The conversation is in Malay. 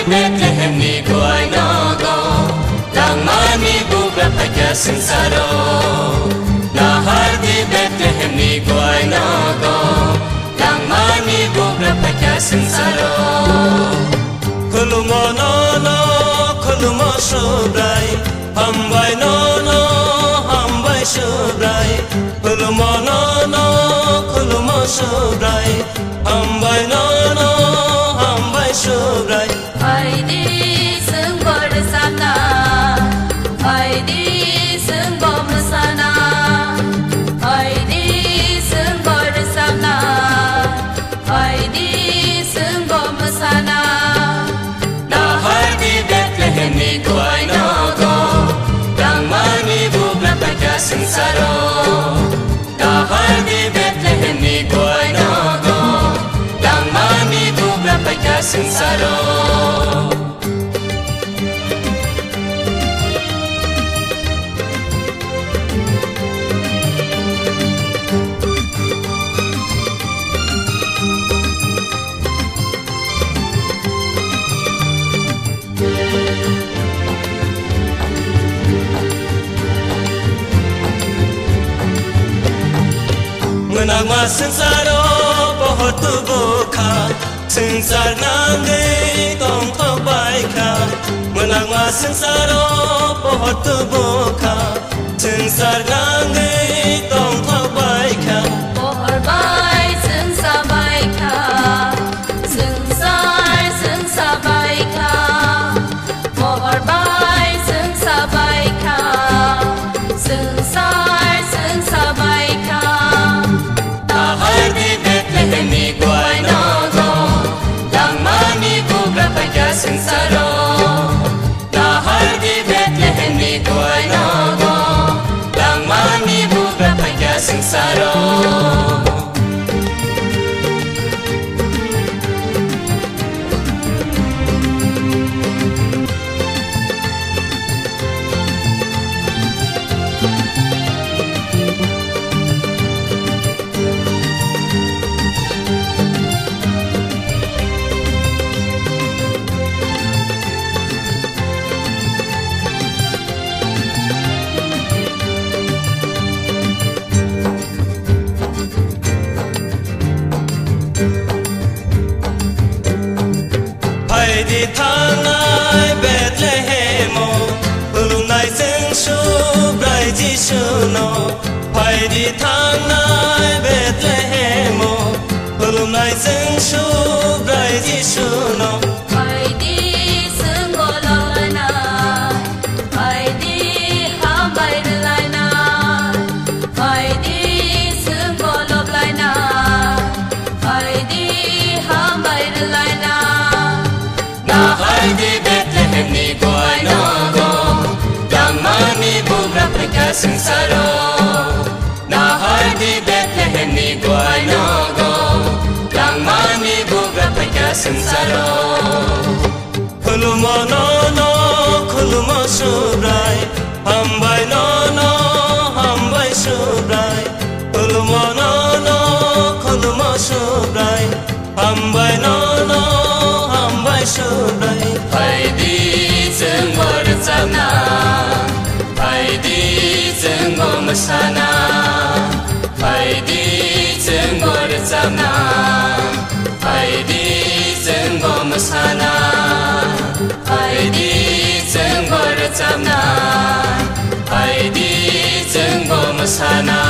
Bethlehem ni kuai nogo, Langman ni buka pakai sengsara. Lahar di Bethlehem ni kuai nogo, Langman ni buka pakai sengsara. Kulumo nono, kulumo subrai, hambai nono, hambai subrai. Kulumo nono, kulumo subrai, hambai nono, hambai subrai. Haydi sing bersama, haydi sing bersama, haydi sing bersama, haydi sing bersama. Lahar di Bethlehem ni kuai nogo, Langman ni buka pakai sengsara. Lahar di Bethlehem ni kuai nogo, Langman ni buka pakai sengsara. Menangma sengsara बहुत बोखा संसार नांगे तों तो बाइका menangma sengsara बहुत बोखा संसार नांगे तों तो बाइका Pohor bai sengsar baika, sengsar baika. Pohor bai sengsar baika, sengsar baika. Lahar di Bethlehem ni kuai nogo, Langman ni buka pakai sengsara. Lahar di Bethlehem ni kuai nogo, Langman ni buka pakai sengsara. Di tangai Bethlehem, ulunai sing subrai Jisuno. Pai di tangai Bethlehem, ulunai sing subrai Jisuno. Haydi sing gololana, haydi hambai delana, haydi sing gololana, haydi hambai delana. Lahar di Bethlehem ni kuai nogo, Langman ni buka pakai sengsara. Lahar di Bethlehem ni kuai nogo, Langman ni buka pakai sengsara. Kulumo nono, kulumo subrai, hambai nono, hambai subrai. Kulumo nono, kulumo subrai, hambai nono, hambai subrai. Haydi sing bersama, haydi sing bersama, haydi sing bersama, haydi sing bersama, haydi sing bersama, haydi sing bersama.